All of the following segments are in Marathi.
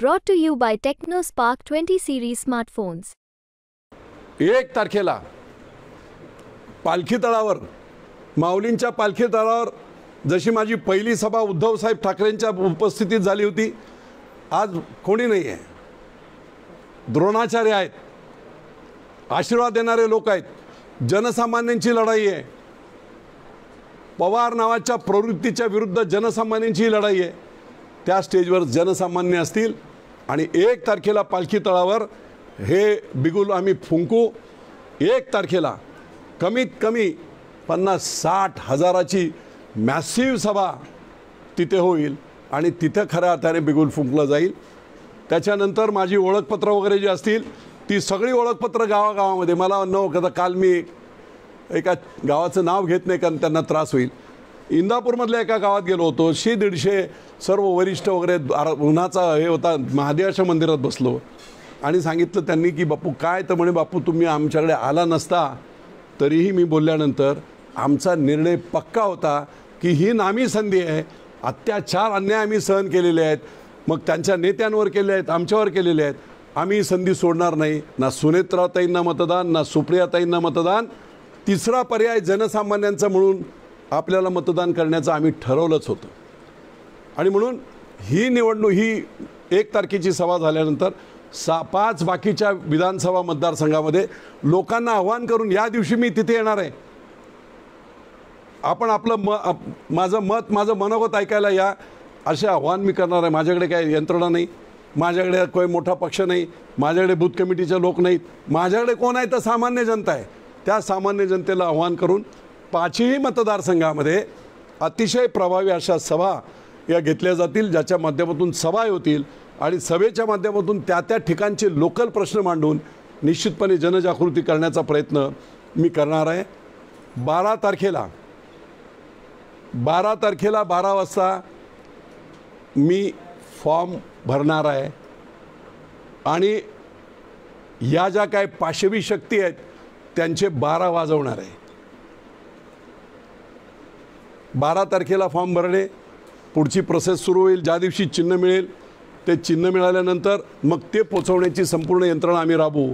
Brought to you by TechnoSpark 20 series smartphones. 1 तारखेला पालखी तळावर माऊलींच्या पालखी तळावर जशी माझी पहिली सभा उद्धव साहेब ठाकरेंच्या उपस्थितीत झाली होती, आज कोणी नाही आहे. द्रोणाचार्य आहेत, आशीर्वाद देणारे लोक आहेत, जनसामान्यांची लढाई आहे. पवार नावाच्या प्रवृत्तीच्या विरुद्ध जनसामान्यांची लढाई आहे. त्या स्टेजवर जनसामान्य असतील आणि 1 तारखेला पालखी तळावर हे बिगुल आम्ही फुंकू. 1 तारखेला कमीत कमी 50-60 हजाराची मॅसिव्ह सभा तिथे होईल आणि तिथे खऱ्या अर्थाने बिगुल फुंकलं जाईल. त्याच्यानंतर माझी ओळखपत्र वगैरे जी असतील ती सगळी ओळखपत्र गावागावामध्ये मला न काल मी एका गावाचं नाव घेत नाही कारण त्यांना त्रास होईल. इंदापूरमधल्या एका गावात गेलो होतो. 100-150 सर्व वरिष्ठ वगैरे उन्हाचा हे होता, महादेवाच्या मंदिरात बसलो आणि सांगितलं त्यांनी की बापू काय, तर म्हणे बापू तुम्ही आमच्याकडे आला नसता तरीही मी बोलल्यानंतर आमचा निर्णय पक्का होता की ही नामी संधी आहे. अत्याचार अन्याय आम्ही सहन केलेले आहेत, मग त्यांच्या नेत्यांवर केले आहेत, आमच्यावर केलेले आहेत. आम्ही संधी सोडणार नाही. ना सुनेत्राताईंना मतदान, ना सुप्रियाताईंना मतदान. तिसरा पर्याय जनसामान्यांचा म्हणून आपल्याला मतदान करण्याचं आम्ही ठरवलंच होतं. आणि म्हणून ही निवडणूक ही 1 तारखेची सभा झाल्यानंतर 5 बाकीच्या विधानसभा मतदारसंघामध्ये लोकांना आव्हान करून या दिवशी मी तिथे येणार आहे. आपण आपलं माझं मनोगत ऐकायला या, असे आव्हान मी करणार आहे. माझ्याकडे काही यंत्रणा नाही, माझ्याकडे काही मोठा पक्ष नाही, माझ्याकडे बूथ कमिटीचे लोक नाहीत. माझ्याकडे कोण आहे तर सामान्य जनता आहे. त्या सामान्य जनतेला आव्हान करून 5ही मतदारसंघामध्ये अतिशय प्रभावी अशा सभा या घेतल्या जातील, ज्याच्या माध्यमातून सभा होतील आणि सभेच्या माध्यमातून त्या ठिकाणचे लोकल प्रश्न मांडून निश्चितपणे जनजागृती करण्याचा प्रयत्न मी करणार आहे. 12 तारखेला 12 वाजता मी फॉर्म भरणार आहे आणि या ज्या काय पाशवी शक्ती आहेत त्यांचे 12 वाजवणार आहे. 12 तारखेला फॉर्म भरणे, पुढची प्रोसेस सुरू होईल. ज्या दिवशी चिन्ह मिळेल ते चिन्ह मिळाल्यानंतर मग ते पोचवण्याची संपूर्ण यंत्रणा आम्ही राबवू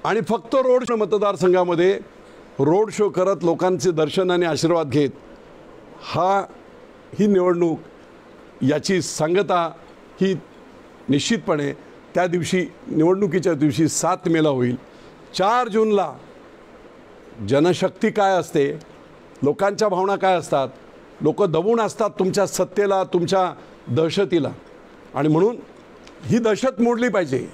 आणि फक्त रोड शो मतदारसंघामध्ये रोड शो करत लोकांचे दर्शन आणि आशीर्वाद घेत ही निवडणूक याची सांगता ही निश्चितपणे त्या दिवशी निवडणुकीच्या दिवशी 7 मेला होईल. 4 जूनला जनशक्ती काय असते, लोकांच्या भावना काय असतात, लोक दबून असतात तुमच्या सत्तेला, तुमच्या दहशतीला आणि म्हणून ही दहशत मोडली पाहिजे.